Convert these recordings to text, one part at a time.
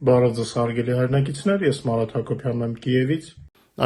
Բարև ձեզ հարգելի հայրենակիցներ, ես Մարատ Հակոբյանն եմ Կիևից։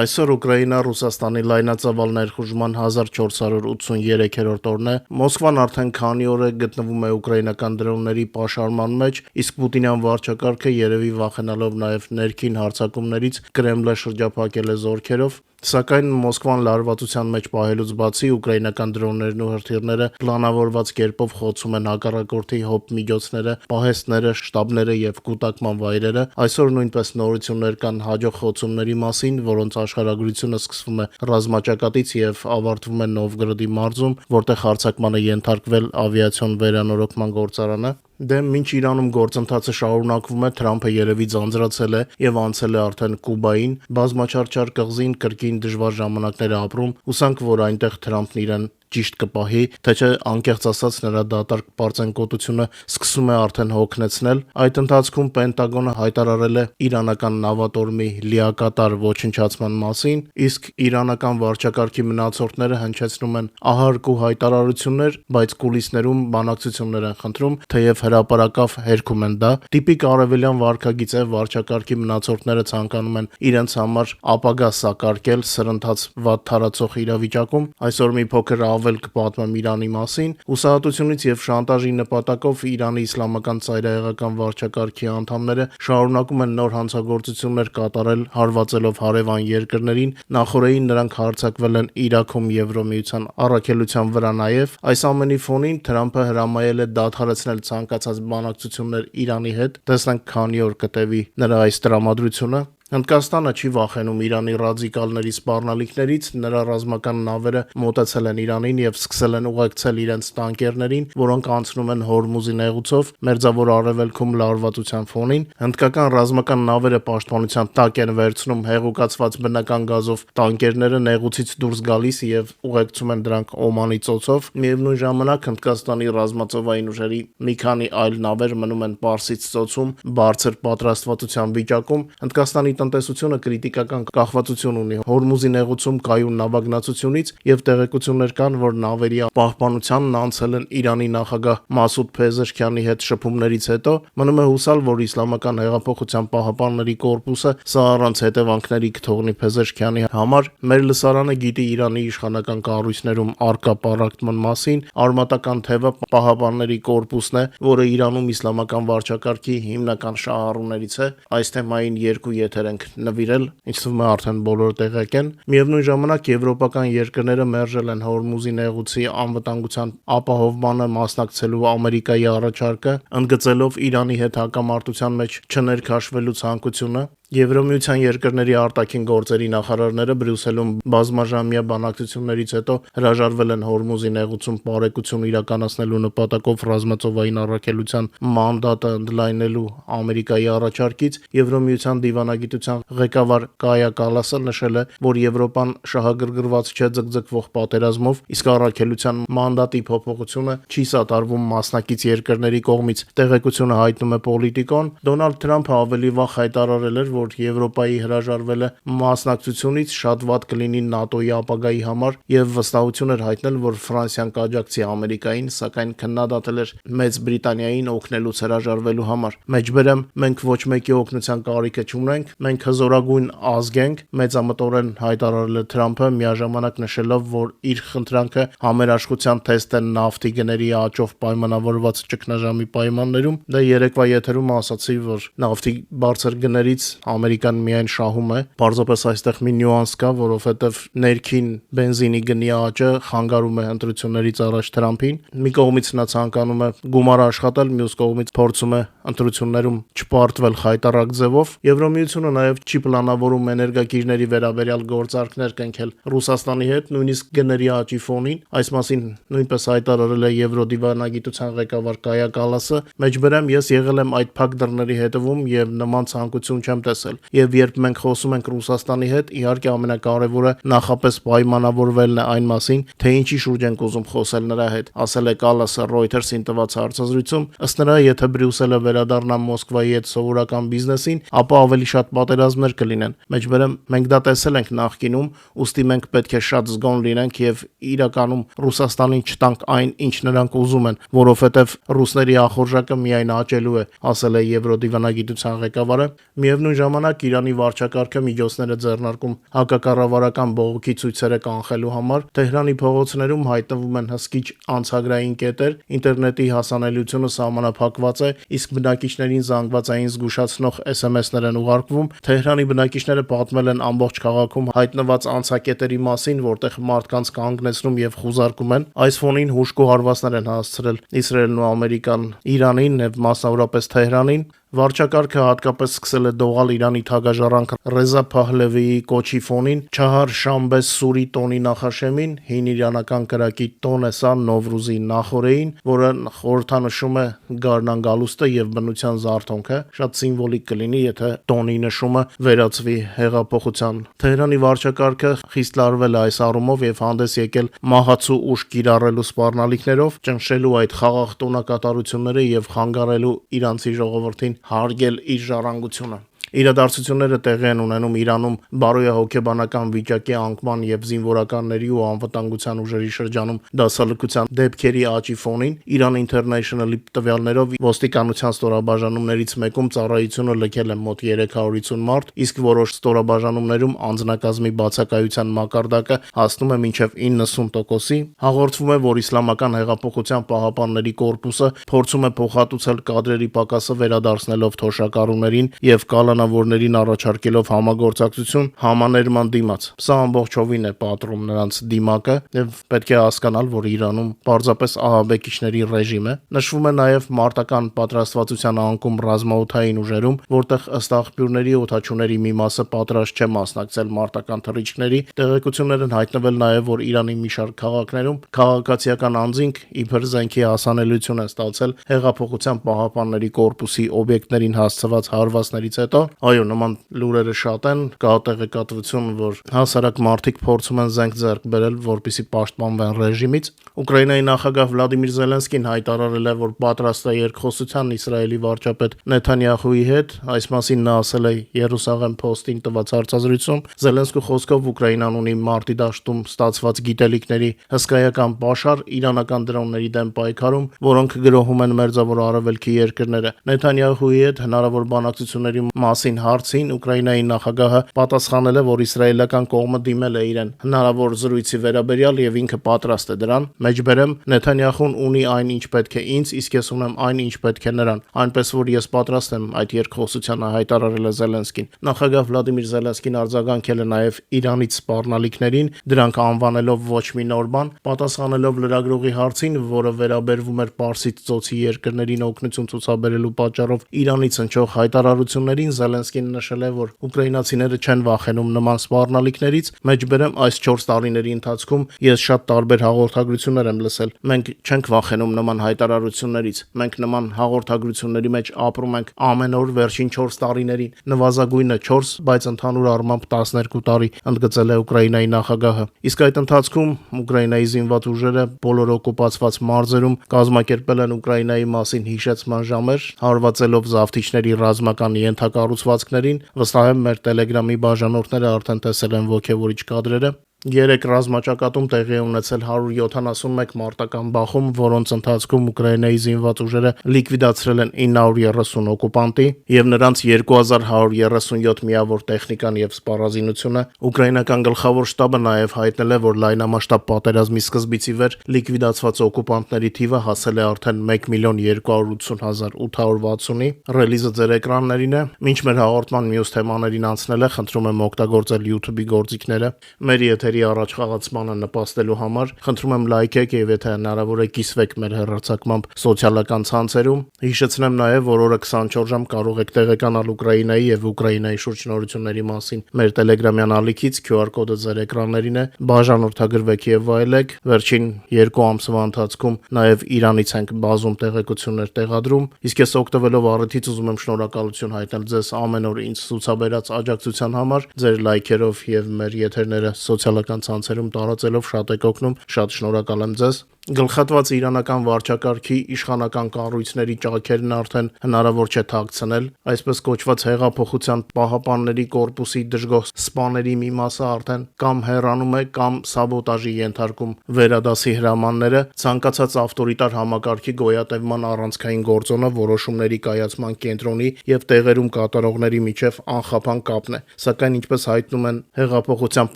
Այսօր Ուկրաինա-Ռուսաստանի լայնածավալ ներխուժման 1483-րդ օրն է։ Մոսկվան արդեն քանի օր է գտնվում է ուկրաինական դրոնների պաշարման մեջ, իսկ պուտինյան վարչակարգը երևի վախենալով նաև ներքին հարձակումներից Կրեմլը շրջափակել է զորքերով։ Սակայն Մոսկվան լարվածության մեջ պահելուց բացի ուկրաինական դրոններն ու հրթիռները պլանավորված կերպով խոցում են հակառակորդի հոբ միջոցները, պահեստները, շտաբները եւ կուտակման վայրերը։ Այսօր նույնպես նորություններ կան հաջող խոցումների մասին, որոնց աշխարհագրությունը սկսվում է ռազմաճակատից եւ ավարտվում է Նովգորոդի մարզում, որտեղ հարձակման է ենթարկվել ավիացիոն վերանորոգման գործարանը։ Մինչ Իրանում գործընթացը շարունակվում է, Թրամփը երևի ձանձրացել է եւ անցել է արդեն Կուբային, բազմաչարչար կղզին կրկին դժվար ժամանակներ է ապրում, հուսանք, որ այնտեղ Թրամփն իրեն ճիշտ կպահի, թե չէ անկեղծ ասած նրա դատարկ պարծենկոտությունը սկսում է արդեն հոգնեցնել։ Այդ ընթացքում Պենտագոնը հայտարարել է իրանական նավատորմի լիակատար ոչնչացման մասին, իսկ իրանական վարչակարգի մնացորդները հնչեցնում են ահարկ ու հայտարարություններ, բայց կուլիսներում բանակցություններ են խնդրում, թեև հրապարակավ հերքում են դա։ Տիպիկ արևելյան վարքագիծ է, վարչակարգի մնացորդները ցանկանում են իրենց համար ապագա սակարկել սրընթաց վատ թարացող իրավիճակում։ Այսօր մի փոքր ավել կպատմեմ Իրանի մասին։ Հուսահատությունից եւ շանտաժի նպատակով Իրանի իսլամական ծայրահեղական վարչակարգի անդամները շարունակում են նոր հանցագործություններ կատարել, հարվածելով հարևան երկրներին։ Նախորդին նրանք հարձակվել են Իրաքում Եվրոմիության առաքելության վրա նաեւ։ Այս ամենի ֆոնին Թրամփը հրամայել է դադարեցնել ցանկացած բանակցություններ Իրանի հետ։ Տեսնենք քանի օր կտևի նրա այս տրամադրությունը։ Հնդկաստանը չի վախենում Իրանի ռադիկալների սպառնալիքներից, նրա ռազմական նավերը մոտեցել են Իրանին եւ սկսել են ուղեկցել իրենց տանկերներին, որոնք անցնում են Հորմուզի նեղուցով, մերձավոր արևելքում լարվածության ֆոնին։ Հնդկական ռազմական նավերը պաշտպանության տակ են վերցնում հեղուկացված բնական գազով տանկերները նեղուցից դուրս գալիս եւ ուղեկցում են դրանք Օմանի ծոցով։ Միևնույն ժամանակ Հնդկաստանի ռազմածովային ուժերի մի քանի այլ նավեր մնում են Պարսից ծոցում բարձր պատրաստվածության վիճակում։ Հնդկաստանի տնտեսությունը կրիտիկական կախվածություն ունի Հորմուզի նեղուցում կայուն նավագնացությունից եւ տեղեկություններ կան, որ նավերի պահպանությանն անցել են Իրանի նախագահ Մասուդ Փեզեշքյանի հետ շփումներից հետո։ Մնում է հուսալ, որ Իսլամական հեղափոխության պահապանների կորպուսը սա առանց հետևանքների կթողնի Փեզեշքյանի համար։ Մեր լսարանը գիտի Իրանի իշխանական կառույցներում արկա պառակտման մասին։ Արմատական թևը պահապանների կորպուսն է, որը Իրանում իսլամական վարչակարգի հիմնական շահառուներից է։ Այս թեմային երկու եթեր ենք նվիրել, ինչ թվում է արդեն բոլորը տեղյակ են։ Միևնույն ժամանակ եվրոպական երկրները մերժել են Հորմուզի նեղուցի անվտանգության ապահովմանը մասնակցելու Ամերիկայի առաջարկը, ընդգծելով Իրանի հետ հակամարտության մեջ չներքաշվելու ցանկությունը։ Եվրոմիության երկրների արտաքին գործերի նախարարները Բրյուսելում բազմաժամյա բանակցություններից հետո հրաժարվել են Հորմուզի նեղուցում բարեկություն իրականացնելու նպատակով ռազմածովային առաքելության մանդատը ընդլայնելու Ամերիկայի առաջարկից։ Եվրոմիության դիվանագիտության ղեկավար Կայա Կալասը նշել է, որ Եվրոպան շահագրգռված չէ ձգձգվող պատերազմով, իսկ առաքելության մանդատի փոփոխությունը չի սատարվում մասնակից երկրների կողմից։ Տեղեկությունը հայտնում է Պոլիտիկոն։ Դոնալդ Թրամփը ավելի վաղ հայտարարել էր, որ Եվրոպայի հրաժարվելը մասնակցությունից շատ վատ կլինի ՆԱՏՕ-ի ապագայի համար եւ վստահություն էր հայտնել, որ Ֆրանսիան կաջակցի Ամերիկային, սակայն քննադատել էր Մեծ Բրիտանիային օգնելուց հրաժարվելու համար։ Մեջբերեմ, մենք ոչ մեկի օգնության կարիքը չունենք, մենք հզորագույն ազգ ենք, մեծամտորեն հայտարարել է Թրամփը, միաժամանակ նշելով, որ իր խնդրանքը համերաշխության թեստ է նավթի գների աճով պայմանավորված ճգնաժամի պայմաններում։ Դա երեկվա եթերում ասացի, որ նավթի բարձր գներից Ամերիկան միայն շահում է։ Պարզապես այստեղ մի նյուանս կա, որովհետև ներքին բենզինի գնի աճը խանգարում է ընտրություններից առաջ Թրամփին։ Մի կողմից նա ցանկանում է գումար աշխատել, մյուս կողմից փորձում է ընտրություններում չպարտվել խայտառակ ձևով։ Եվրոմիությունը նաև չի պլանավորում էներգակիրների վերաբերյալ գործարքներ կնքել Ռուսաստանի հետ, նույնիսկ գների աճի ֆոնին։ Այս մասին նույնպես հայտարարել է Եվրոդիվանագիտության ղեկավար Կայա Կալասը։ Մեջբերեմ, ես եղել եմ այդ փակ դռների հետևում եւ նման ցանկություն չեմ տեսել։ Եվ երբ մենք խոսում ենք Ռուսաստանի հետ, իհարկե ամենակարևորը նախապես պայմանավորվելն է այն մասին, թե ինչի շուրջ ենք ուզում խոսել նրա հետ, ասել է Կալասը Reuters-ին տված հարցազրույցում։ Ըստ նրա, եթե Բրյուսելը վերադառնա Մոսկվայի հետ սովորական բիզնեսին, ապա ավելի շատ պատերազմներ կլինեն։ Մեջբերեմ, մենք դա տեսել ենք նախկինում, ուստի մենք պետք է շատ զգոն լինենք եւ իրականում Ռուսաստանին չտանք այն, ինչ նրանք ուզում են, որովհետեւ ռուսների ախորժակը միայն աճելու է, ասել է Եվրոդիվանագիտության ղեկավարը։ Միևնույն ժամանակ Իրանի վարչակարգը միջոցներ է ձեռնարկում հակակառավարական բողոքի ցույցերը կանխելու համար։ Թեհրանի փողոցներում հայտնվում են հսկիչ անցագրային կետեր, ինտերնետի հասանելիությունը սահմանափակված է, իսկ բնակիչներին զանգվածային զգուշացնող SMS-ներ են ուղարկվում։ Թեհրանի բնակիչները պատմել են ամբողջ քաղաքում հայտնված անցակետերի մասին, որտեղ մարդկանց կանգնեցնում եւ խուզարկում են։ Այս ֆոնին հուժկու հարվածներ են հասցրել Իսրայելն ու Ամերիկան Իրանին եւ մասնավորապես Թեհրանին։ Վարչակարգը հատկապես սկսել է դողալ Իրանի թագաժառանգ Ռեզա Փահլևիի կոչի ֆոնին Չահար Շամբես Սուրի տոնի նախաշեմին, հին իրանական կրակի տոն է սա Նովրուզի նախօրեին, որը խորհրդանշում է գարնան գալուստը եւ բնության զարթոնքը, շատ սիմվոլիկ կլինի, եթե տոնի նշումը վերածվի հեղափոխության։ Թեհրանի վարչակարգը խիստ լարվել է այս առումով եւ հանդես եկել մահացու ուժ կիրառելու սպառնալիքներով, ճնշելու այդ խաղաղ տոնակատարությունները եւ խանգարելու իրանցի ժողովրդին հարգել իր ժառանգությունը։ Իրադարձությունները տեղի են ունենում Իրանում բարոյահոգեբանական վիճակի անկման եւ զինվորականների ու անվտանգության ուժերի շրջանում դասալքության դեպքերի աճի ֆոնին Iran International-ի տվյալներով ոստիկանության ստորաբաժանումներից մեկում ծառայությունը լքել է մոտ 350 մարդ, իսկ որոշ ստորաբաժանումներում անձնակազմի բացակայության մակարդակը հասնում է մինչև 90%-ի։ Հաղորդվում է, որ Իսլամական հեղափոխության պահապանների կորպուսը փորձում է փոխհատուցել կադրերի պակասը վերադարձնելով թոշակառուներին եւ կալանավորներին առաջարկելով համագործակցություն համաներման դիմաց։ Սա ամբողջովին է պատռում նրանց դիմակը եւ պետք է հասկանալ, որ Իրանում պարզապես ահաբեկիչների ռեժիմ է։ Նշվում է նաեւ մարտական պատրաստվածության անկում ռազմաօդային ուժերում, որտեղ ըստ աղբյուրների օդաչուների մի մասը պատրաստ չէ մասնակցել մարտական թռիչքների։ Տեղեկություններ են հայտնվել նաեւ, որ Իրանի մի շարք քաղաքներում քաղաքացիական անձինք իբր զենքի հասանելիություն են ստացել հեղափոխության պահապանների կորպուսի օբյեկտներին հասցված հարվածներից հետո։ Այո, նման լուրերը շատ են, կա տեղեկատվություն, որ հասարակ մարդիկ փորձում են զենք ձեռք բերել, որպեսզի պաշտպանվեն ռեժիմից։ Ուկրաինայի նախագահ Վլադիմիր Զելենսկին հայտարարել է, որ պատրաստ է երկխոսության Իսրայելի վարչապետ Նեթանյահուի հետ։ Այս մասին նա ասել է Jerusalem Post-ին տված հարցազրույցում։ Զելենսկու խոսքով Ուկրաինան ունի մարտի դաշտում ստացված գիտելիքների հսկայական պաշար իրանական դրոնների դեմ պայքարում, որոնք գրոհում են Մերձավոր Արևելքի երկրները։ Նեթանյահուի հետ հնարավոր բանակցությունների մասին հարցին Ուկրաինայի նախագահը պատասխանել է, որ իսրայելական կողմը դիմել է իրեն հնարավոր զրույցի վերաբերյալ եւ ինքը պատրաստ է դրան։ Մեջբերեմ, Նեթանյահուն ունի այն, ինչ պետք է ինձ, իսկ ես ունեմ այն, ինչ պետք է նրան, այնպես որ ես պատրաստ եմ այդ երկխոսությանը, հայտարարել է Զելենսկին։ Նախագահ Վլադիմիր Զելենսկին արձագանքել է նաեւ Իրանից սպառնալիքներին, դրանք անվանելով ոչ մի նոր բան, պատասխանելով լրագրողի հարցին, որը վերաբերվում էր Պարսից ծոցի երկրներին օգնություն ցուցաբերելու պատճառով Իրանից հնչող հայտարարություններին, Զելենսկին նշել է, որ ուկրաինացիները չեն վախենում նման սպառնալիքներից։ Մեջբերեմ, այս 4 տարիների ընթացքում ես շատ տարբեր հաղորդագրություններ եմ լսել։ Մենք չենք վախենում նման հայտարարություններից։ Մենք նման հաղորդագրությունների մեջ ապրում ենք ամեն օր վերջին 4 տարիներին։ Նվազագույնը 4, բայց ընդհանուր առմամբ 12 տարի, ընդգծել է Ուկրաինայի նախագահը։ Իսկ այդ ընթացքում Ուկրաինայի զինված ուժերը բոլոր օկուպացված մարզերում կազմակերպել են Ուկրաինայի մասին հիշեցման ժամեր, հարվածելով զավթիչների ռազմական ենթակառուցվածքներին։ Վստահ եմ, մեր Telegram-ի բաժանորդները արդեն տեսել են ոգևորիչ կադրերը։ 3 ռազմաճակատում տեղի ունեցել 171 մարտական բախում, որոնց ընթացքում Ուկրաինայի զինված ուժերը լիկվիդացրել են 930 օկուպանտի եւ նրանց 2137 միավոր տեխնիկան եւ սպառազինությունը։ Ուկրաինական գլխավոր շտաբը նաեւ հայտնել է, որ լայնամասշտաբ պատերազմի սկզբից ի վեր լիկվիդացված օկուպանտների թիվը հասել է արդեն 1,280,860-ի։ Ռելիզը ձեր էկրաններին է։ Մինչ մեր հաղորդման մյուս թեմաներին անցնելը խնդրում եմ օգտագործել YouTube-ի գործիքները։ Մեր եթերի զինվորների առաջխաղացմանը նպաստելու համար խնդրում եմ լայքեք եւ եթե հնարավոր է կիսվեք մեր հեռարձակմամբ սոցիալական ցանցերում։ Հիշեցնեմ նաեւ, որ օրը 24 ժամ կարող եք տեղեկանալ Ուկրաինայի եւ Ուկրաինայի շուրջնորությունների մասին մեր Telegram-յան ալիքից, QR կոդը ձեր էկրաններին է, բաժանորդագրվեք եւ վայելեք։ Վերջին 2 ամսվա ընթացքում նաեւ Իրանից ենք բազում տեղեկություններ տեղադրում, իսկ ես օգտվելով առիթից ուզում եմ շնորհակալություն հայտնել ձեզ ամեն օր ինձ ցուցաբերած աջակցության համար, ձեր լայքերով եւ մեր եթերները սոցիալական ցանցերում տարածելով շատ եք օգնում, շատ շնորհակալ եմ ձեզ։ Գլխատված իրանական վարչակարգի իշխանական կառույցների ճաքերն արդեն հնարավոր չէ թաքցնել, այսպես կոչված հեղափոխության պահապանների կորպուսի դժգոհ սպաների մի մասը արդեն կամ հեռանում է կամ սաբոտաժի ենթարկում վերադասի հրամանները, ցանկացած ավտորիտար համակարգի գոյատևման առանցքային գործոնը որոշումների կայացման կենտրոնի եւ տեղերում կատարողների միջև անխափան կապն է, սակայն ինչպես հայտնում են հեղափոխության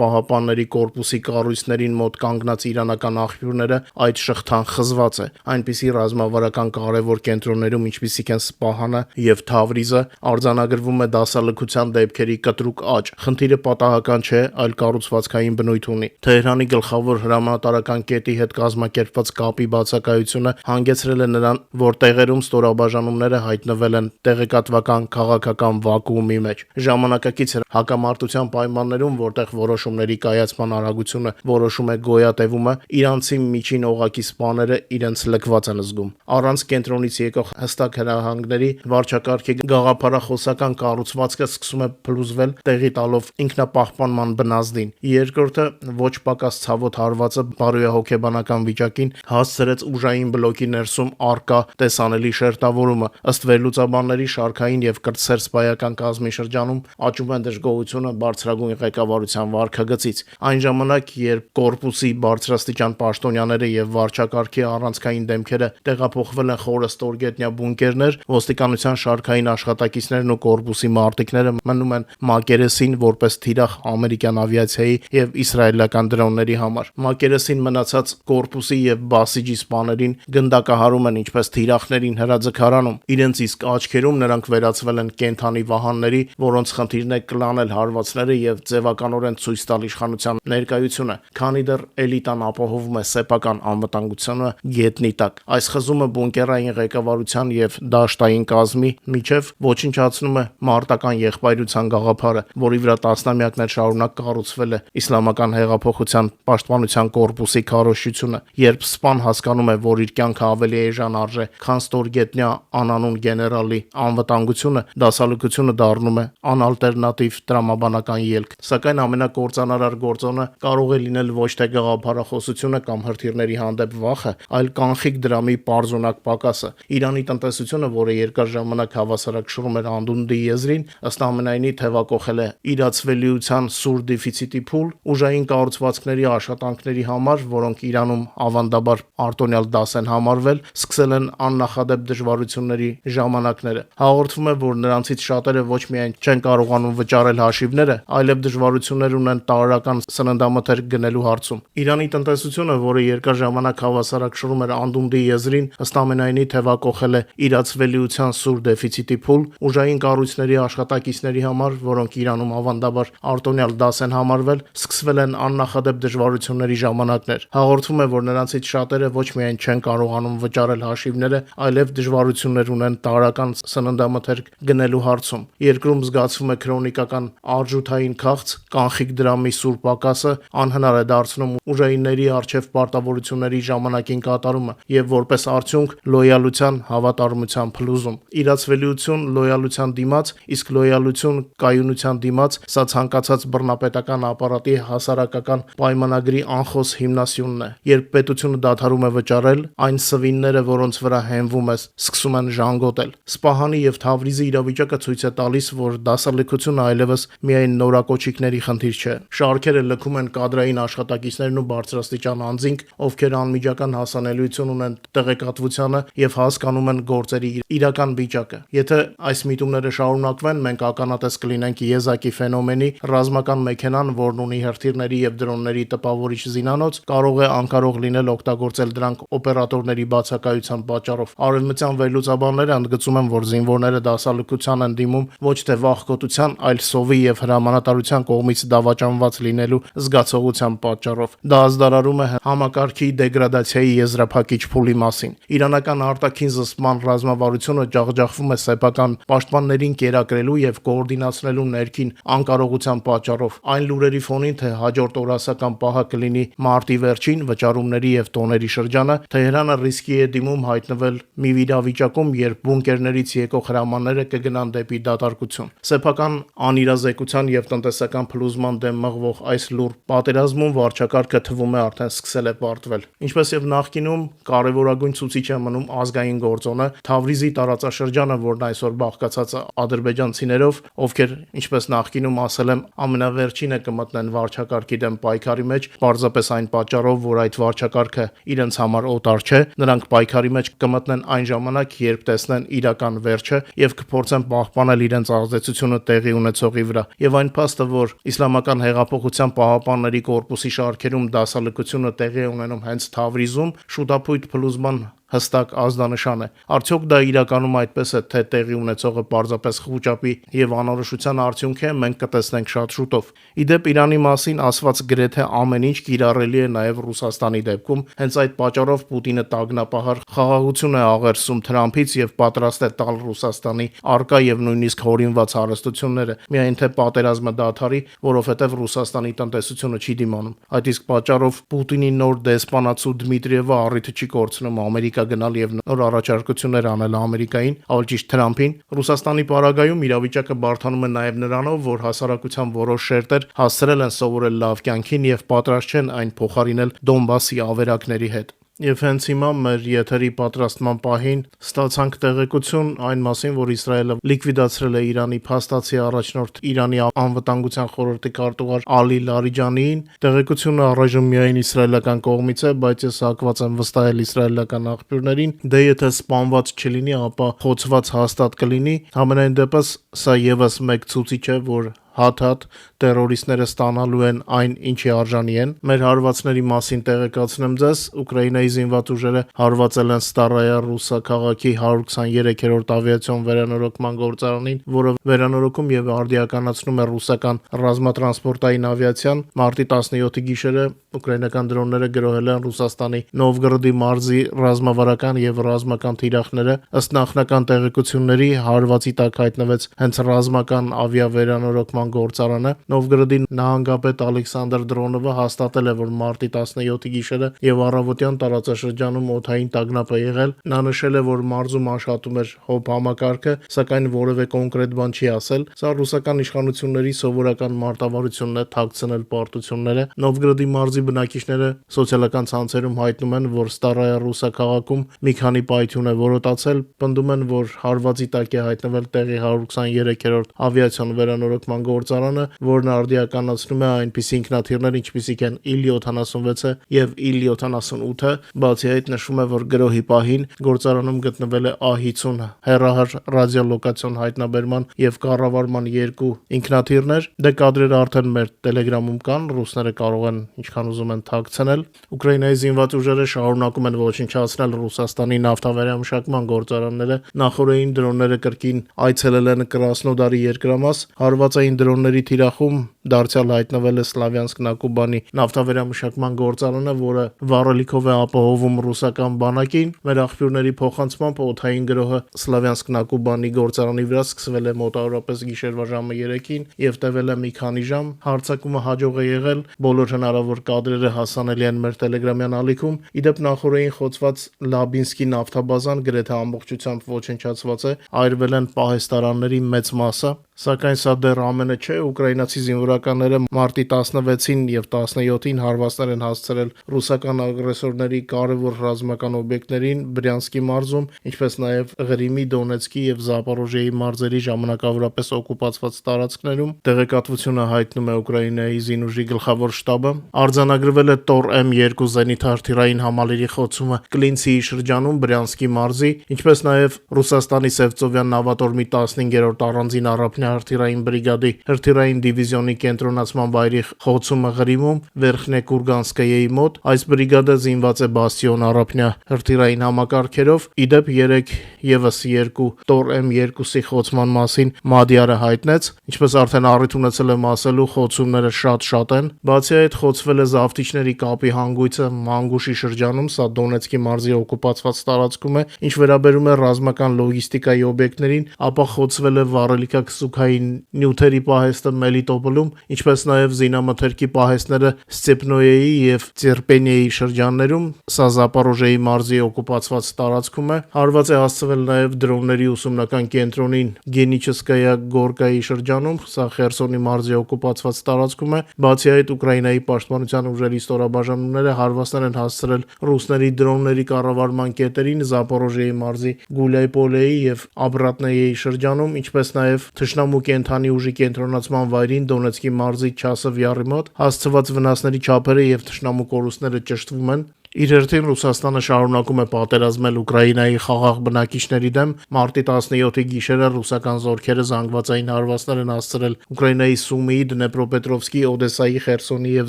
պահապանների կորպուսի կառույցներին մոտ կանգնած իրանական աղբյուրները, այդ շղթան խզված է, այնպիսի ռազմավարական կարևոր կենտրոններում, ինչպիսիք են Սպահանը եւ Թավրիզը, արձանագրվում է դասալքության դեպքերի կտրուկ աճ։ Խնդիրը պատահական չէ, այլ կառուցվածքային բնույթ ունի։ Թեհրանի գլխավոր հրամանատարական կետի հետ կազմակերպված կապի բացակայությունը հանգեցրել է նրան, որ տեղերում ստորաբաժանումները հայտնվել են տեղեկատվական քաղաքական վակուումի մեջ։ Ժամանակակից հակամարտության պայմաններում, որտեղ որոշումների կայացման արագությունը որոշում է գոյատևումը, իրանցի միջին ուղղակի սպաները իրենց լքված են զգում։ Առանց կենտրոնից եկող հստակ հրահանգների վարչակարգի գաղափարախոսական կառուցվածքը սկսում է փլուզվել, տեղի տալով ինքնապահպանման բնազդին։ Երկրորդը ոչ պակաս ցավոտ հարվածը բարոյահոգեբանական վիճակին հասցրեց ուժային բլոկի ներսում արկա տեսանելի շերտավորումը։ Ըստ վերլուծաբանների շարքային եւ կրտսերսպայական կազմի շրջանում աճում է դժգոհությունը բարձրագույն ղեկավարության վարքագծից։ Այն ժամանակ, երբ կորպուսի բարձրաստիճան պաշտոնյաները եւ վարչակարգի առանցքային դեմքերը տեղափոխվել են խորը ստորգետնյա բունկերներ, ոստիկանության շարքային աշխատակիցներն ու կորպուսի մարտիկները մնում են մակերեսին որպես թիրախ ամերիկյան ավիացիայի եւ իսրայելական դրոնների համար։ Մակերեսին մնացած կորպուսի եւ բասիջի սպաներին գնդակահարում են ինչպես թիրախներին հրաձգարանում։ Իրենց իսկ աչքերում նրանք վերածվել են կենթանի վահանների, որոնց խնդիրն է կլանել հարվածները եւ ձևականորեն ցույց տալ իշխանության ներկայությունը, քանի դեռ էլիտան ապահովում է սեփական անվտանգությունը գետնի տակ։ Այս խզումը բունկերային ղեկավարության եւ դաշտային կազմի միջև ոչնչացնում է մարտական եղբայրության գաղափարը, որի վրա տասնամյակներ շարունակ կառուցվել է իսլամական հեղափոխության պաշտպանության կորպուսի քարոզչությունը։ Երբ սպան հասկանում է, որ իր կյանքը ավելի էժան արժե, քան ստորգետնյա անանուն գեներալի անվտանգությունը, դասալքությունը դառնում է անալտերնատիվ տրամաբանական ելք։ Սակայն ամենակործանարար գործոնը կարող է լինել ոչ թե գաղափարախոսությունը կամ հրթիռների հանդեպ վախը, այլ կանխիկ դրամի պարզունակ պակասը։ Իրանի տնտեսությունը, որը երկար ժամանակ հավասարակշռում էր անդունդի եզրին, ըստ ամենայնի թևակոխել է իրացվելիության սուր դեֆիցիտի փուլ, ուժային կառուցվածքների աշխատանքների համար, որոնք Իրանում ավանդաբար արտոնյալ դաս են համարվել, սկսել են աննախադեպ դժվարությունների ժամանակները։ Հաղորդվում է, որ նրանցից շատերը ոչ միայն չեն կարողանում վճարել հաշիվները, այլև դժվարություններ ունեն տարրական սննդամթերք գնելու հարցում։ Իրանի տնտեսությունը, որը երկար ժամանակ հավասարակշռում էր անդունդի եզրին, ըստ ամենայնի թևակոխել է իրացվելիության սուր դեֆիցիտի փուլ, ուժային կառույցների աշխատակիցների համար, որոնք Իրանում ավանդաբար արտոնյալ դաս են համարվել, սկսվել են աննախադեպ դժվարությունների ժամանակներ։ Հաղորդվում է, որ նրանցից շատերը ոչ միայն չեն կարողանում վճարել հաշիվները, այլև դժվարություններ ունեն տարրական սննդամթերք գնելու հարցում։ Երկրում զգացվում է քրոնիկական արժութային քաղց, կանխիկ դրամի սուր պակասը անհնար է դարձնում ուժայինների արչև պարտավորությունների ժամանակին կատարումը եւ որպես արդյունք լոյալության, հավատարմության փլուզում։ Իրացվելիություն լոյալության դիմաց, իսկ լոյալություն կայունության դիմաց, սա ցանկացած բռնապետական ապարատի հասարակական պայմանագրի անխոս հիմնասյունն է։ Երբ պետությունը դադարում է վճարել, այն սվինները, որոնց վրա հենվում է, սկսում են ժանգոտել։ Սպահանի եւ Թավրիզի իրավիճակը ցույց է տալիս, որ դասալքությունը այլևս միայն նորակոչիկների խնդիր չէ։ Շարքերը լքում են կադրային աշխատակիցներն ու բարձրաստիճան անձինք, ովքեր անմիջական հասանելիություն ունեն տեղեկատվությանը եւ հասկանում են գործերի իրական վիճակը։ Եթե այս միտումները շարունակվեն, մենք ականատես կլինենք եզակի ֆենոմենի, ռազմական մեքենան, որն ունի հրթիռների եւ դրոնների տպավորիչ զինանոց, կարող է անկարող լինել օգտագործել դրանք օպերատորների բացակայության պատճառով։ Արևմտյան վերլուծաբանները ընդգծում են, որ զինվորները դասալքության են դիմում ոչ թե վախկոտության, այլ սովի եւ հրամանատարության կողմից դավաճանված լինելու զգացողության պատճառով։ Դա ազդարարում է համակարգի դեգրադացիայի եզրափակիչ փուլի մասին։ Իրանական արտաքին զսպման ռազմավարությունը ջախջախվում է սեփական պաշտպաններին կերակրելու եւ կոորդինացնելու ներքին անկարողության պատճառով։ Այն լուրերի ֆոնին, թե հաջորդ օրասական պահը կլինի մարտի վերջին վճարումների եւ տոների շրջանը, Թեհրանը ռիսկի է դիմում հայտնվել մի իրավիճակում, երբ բունկերներից եկող հրամանները կգնան դեպի դատարկություն։ Սեփական անիրազեկության եւ տնտեսական փլուզման դեմ մղվող այս լուր պատերազմում վարչակարգը թվում է արդեն սկսել է պարտվել։ Ինչպես եւ նախկինում, կարևորագույն ցուցիչ է մնում ազգային գործոնը, Թավրիզի տարածաշրջանը, որն այսօր բաղկացած է ադրբեջանցիներով, ովքեր, ինչպես նախկինում ասել եմ, ամենավերջինը կմտնեն վարչակարգի դեմ պայքարի մեջ, պարզապես այն պատճառով, որ այդ վարչակարգը իրենց համար օտար չէ, նրանք պայքարի մեջ կմտնեն այն ժամանակ, երբ տեսնեն իրական վերջը եւ կփորձեն պահպանել իրենց ազդեցությունը տեղի ունեցողի վրա։ Եվ այն փաստը, որ Իսլամական հեղափոխության պահապանների կորպուսի շարքերում դասալքությունը տեղի է ունենում հենց Թավրիզում, շուտապույտ փլուզման հստակ ազդանշան է։ Արդյոք դա իրականում այդպես է, թե տեղի ունեցողը պարզապես խուճապի եւ անորոշության արդյունք է, մենք կտեսնենք շատ շուտով։ Իդեպ Իրանի մասին ասված գրեթե ամեն ինչ կիրառելի է նաեւ Ռուսաստանի դեպքում, հենց այդ պատճառով Պուտինը տագնապահար խաղաղություն է աղերսում Թրամփից եւ պատրաստ է տալ Ռուսաստանի արկա եւ նույնիսկ հորինված հարստությունները, միայն թե պատերազմը դադարի, որովհետեւ Ռուսաստանի տնտեսությունը չի դիմանում։ Այդ իսկ պատճառով Պուտինի նոր դեսպանացու Դմիտրիևը առիթը չի կորցնում Ամերիկա գնալ եւ նոր առաջարկություններ անել Ամերիկային, ավելի ճիշտ Թրամփին։ Ռուսաստանի պարագայում իրավիճակը բարդանում է նաեւ նրանով, որ հասարակության որոշ շերտեր հասցրել են սովորել լավ կյանքին եւ պատրաստ չեն այն փոխարինել Դոնբասի ավերակների հետ։ Եվ հենց հիմա մեր եթերի պատրաստման պահին ստացանք տեղեկություն այն մասին, որ Իսրայելը լիկվիդացրել է Իրանի փաստացի առաջնորդ Իրանի անվտանգության խորհրդի քարտուղար Ալի Լարիջանիին։ Տեղեկությունը առայժմ միայն իսրայելական կողմից է, բայց ես հակված եմ վստահել իսրայելական աղբյուրներին, դե եթե սպանված չլինի, ապա խոցված հաստատ կլինի։ Համենայն դեպս սա եւս մեկ ցուցիչ է, որ հատ-հատ տերորիստները ստանալու են այն, ինչի արժանի են։ Մեր հարվածների մասին տեղեկացնեմ ձեզ, Ուկրաինայի զինված ուժերը հարվածել են Ստարայա Ռուսա քաղաքի 123-րդ ավիացիոն վերանորոգման գործարանին, որը վերանորոգում եւ արդիականացնում է ռուսական ռազմատրանսպորտային ավիացիան։ Մարտի 17-ի գիշերը ուկրաինական դրոնները գրոհել են Ռուսաստանի Նովգորոդի մարզի ռազմավարական եւ ռազմական թիրախները։ Ըստ նախնական տեղեկությունների հարվածի տակ հայտնվեց հենց ռազմական ավիավերանորոգման գործարանը։ Նովգորոդի նահանգապետ Ալեքսանդր Դրոնովը հաստատել է, որ մարտի 17-ի գիշերը եւ առավոտյան տարածաշրջանում օդային տագնապ է եղել։ Նա նշել է, որ մարզում աշխատում էր ՀՕՊ համակարգը, սակայն որևէ կոնկրետ բան չի ասել։ Սա ռուսական իշխանությունների սովորական մարտավարությունն է թաքցնել պարտությունները։ Նովգորոդի մարզի բնակիչները սոցիալական ցանցերում հայտնում են, որ Ստարայա Ռուսա քաղաքում մի քանի պայթյուն է որոտացել, պնդում են, որ հարվածի տակ է հայտնվել տեղի 123-րդ ավիացիոն վերանորոգման գործարանը, որն արդիականացնում է այնպիսի ինքնաթիռներ, ինչպիսիք են Il-76-ը եւ Il-78-ը։ Բացի այդ նշվում է, որ գրոհի պահին գործարանում գտնվել է A-50 հեռահար ռադիոլոկացիոն հայտնաբերման եւ կառավարման 2 ինքնաթիռներ։ Դե կադրերը արդեն մեր Telegram-ում կան, ռուսները կարող են ինչքան ուզում են թաքցնել։ Ուկրաինայի զինված ուժերը շարունակում են ոչնչացնել Ռուսաստանի նավթավերամշակման գործարանները։ Նախորդային դրոնները կրկին այցելել են Կրասնոդարի երկրամաս։ Հարվածային դրոնների թիրախում դարձյալ հայտնվել է Սլավյանսկ Նակուբանի նավթավերամշակման գործարանը, որը վառելիքով է ապահովում ռուսական բանակին։ Մեր աղբյուրների փոխանցմամբ օդային գրոհը Սլավյանսկ Նակուբանի գործարանի վրա սկսվել է մոտավորապես գիշերվա ժամը 3-ին եւ տևել է մի քանի ժամ։ Հարձակումը հաջող է եղել, բոլոր հնարավոր կադրերը հասանելի են մեր Telegram-յան ալիքում։ Իդեպ նախորդային խոցված Լաբինսկի նավթաբազան գրեթե ամբողջությամբ ոչնչացված է, այրվել են պահեստարանների մեծ մասը։ Սակայն սա դեռ ամենը չէ, ուկրաինացի զինվորականները մարտի 16-ին եւ 17-ին հարվածներ են հասցրել ռուսական ագրեսորների կարևոր ռազմական օբյեկտներին Բրյանսկի մարզում, ինչպես նաեւ Ղրիմի, Դոնեցկի եւ Զապորոժիեի մարզերի ժամանակավորապես օկուպացված տարածքներում, տեղեկատվությունը հայտնում է Ուկրաինայի զինուժի գլխավոր շտաբը։ Արձանագրվել է Տոր M2 զենիթ-հրթիռային համալիրի խոցումը Կլինցիի շրջանում Բրյանսկի մարզի, ինչպես նաեւ Ռուսաստանի Սևծովյան նավատորմի 15-րդ առանձին առափնյա հրթիռային բրիգադի հրթիռային դիվիզիոնի կենտրոնացման վայրի խոցումը Ղրիմում Վերխնե Կուրգանսկայեի մոտ։ Այս բրիգադը զինված է Բաստիոն առափնյա հրթիռային համակարգերով։ Իդեպ 3 եւս 2 Տոր M2-ի խոցման մասին Մադիարը հայտնեց, ինչպես արդեն առիթ ունեցել եմ ասելու, խոցումները շատ են։ Բացի այդ, խոցվել է զավթիչների կապի հանգույցը Մանգուշի շրջանում, սա Դոնեցկի մարզի օկուպացված տարածքում է։ Ինչ վերաբերում է ռազմական լոգիստիկայի օբյեկտներին, ապա խոցվել է վառելիքաքսուքային նյութերի պահեստը Մելիտոպոլում, ինչպես նաև զինամթերքի պահեստները Ստեպնոյեի եւ Ծերպենիեի շրջաններում, սա Զապորոժիեի մարզի օկուպացված տարածքում է։ Հարված է հասցվել նաև դրոնների ուսումնական կենտրոնին Գենիչսկայա Գորկայի շրջանում, սա Խերսոնի մարզի օկուպացված տարածքում է։ Բացի այդ, Ուկրաինայի պաշտպանության ուժերի ստորաբաժանումները հարվածներ են հասցրել ռուսների դրոնների կառավարման կետերին Զապորոժիեի մարզի Գուլայպոլեի եւ Աբրատնեյեի շրջանում, ինչպես նաև թշնամու կենթանի ուժի կենտրոնացման վայրին Դոնեցկի մարզի Չասով յարի մոտ հասցված վնասների չափերը եւ թշնամու կորուստները ճշտվում են։ Իր հերթին Ռուսաստանը շարունակում է պատերազմել Ուկրաինայի խաղաղ բնակիչների դեմ։ Մարտի 17-ի գիշերը ռուսական զորքերը զանգվածային հարվածներ են հասցրել Ուկրաինայի Սումիի, Դնեպրոպետրովսկի, Օդեսայի, Խերսոնի եւ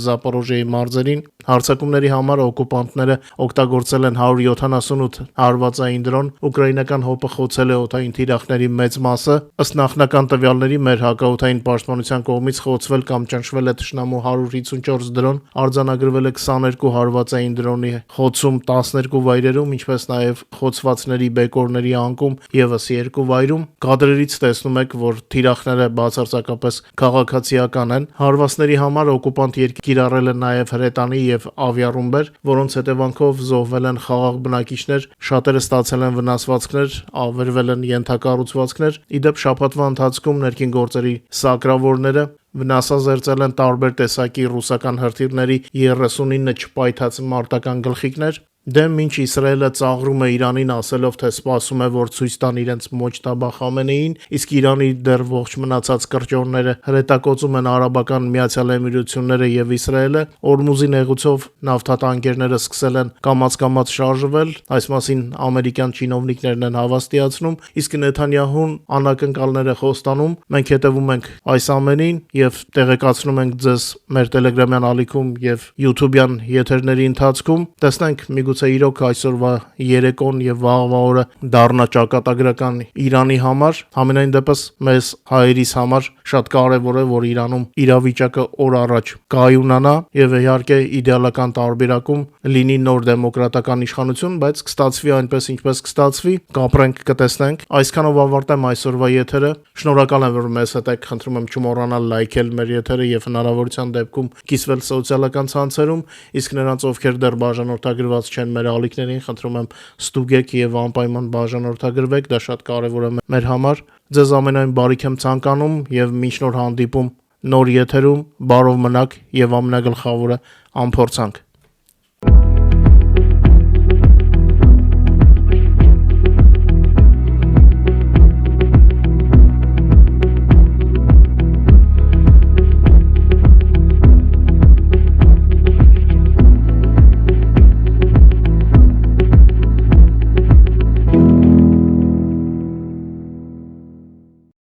Զապորոժիեի մարզերին։ Հարձակումների համար օկուպանտները օգտագործել են 178 հարվածային դրոն։ Ուկրաինական ՀՕՊ-ը խոցել է օդային թիրախների մեծ մասը։ Ըստ նախնական տվյալների, մեր հակաօդային պաշտպանության կողմից խոցվել կամ ճնշվել է թշնամու 154 դրոն, արձանագրվել է 22 հարվածային դրոնի խոցում 12 վայրերում, ինչպես նաև խոցվածների բեկորների անկում եւս 2 վայրում։ Կադրերից տեսնում եք, որ թիրախները բացարձակապես քաղաքացիական են։ Հարվածների համար օկուպանտ կիրառել է նաև հրետանի եւ ավիառումբեր, որոնց հետևանքով զոհվել են խաղաղ բնակիչներ, շատերը ստացել են վնասվածքներ, ավերվել են ենթակառուցվածքներ։ Իդեպ շաբաթվա ընթացքում ներքին գործերի սակրավորները վնասազերծել են տարբեր տեսակի ռուսական հրթիռների 39 չպայթած մարտական գլխիկներ։ Մինչ Իսրայելը ծաղրում է Իրանին, ասելով, թե սպասում է, որ ցույց տան իրենց Մոջտաբա Խամենեին, իսկ Իրանի դեռ ողջ մնացած կրճորները հրետակոծում են Արաբական Միացյալ Էմիրությունները եւ Իսրայելը, Օրմուզի նեղուցով նավթատանկերները սկսել են կամաց-կամաց շարժվել, այս մասին ամերիկյան չինովնիկներն են հավաստիացնում, իսկ Նեթանյահուն անակնկալներ է խոստանում։ Մենք հետևում ենք այս ամենին եւ տեղեկացնում ենք ձեզ մեր Telegram-յան ալիքում եւ YouTube-յան եթերների ընթացքում։ Տեսնենք միգուցե իրոք այսօրվա երեկոն եւ վաղվա օրը դառնա ճակատագրական Իրանի համար, համենայն դեպս մեզ հայերիս համար շատ կարեւոր է, որ Իրանում իրավիճակը օր առաջ կայունանա եւ իհարկե իդեալական տարբերակում լինի նոր դեմոկրատական իշխանություն, բայց կստացվի այնպես, ինչպես կստացվի, կապրենք, կտեսնենք։ Այսքանով ավարտեմ այսօրվա եթերը։ Շնորհակալ եմ, որ մեզ հետ եք, խնդրում եմ չմոռանալ լայքել մեր եթերը եւ հնարավորության դեպքում կիսվել սոցիալական ցանցերում, իսկ նրանց, ովքեր դեռ բաժանորդագրված չեն մեր ալիքներին, խնդրում եմ ստուգեք եւ անպայման բաժանորդագրվեք, դա շատ կարեւոր է մեր համար։ Ձեզ ամենայն բարիք եմ ցանկանում եւ մինչ նոր հանդիպում նոր եթերում, բարով մնաք եւ ամենագլխավորը անփորձանք։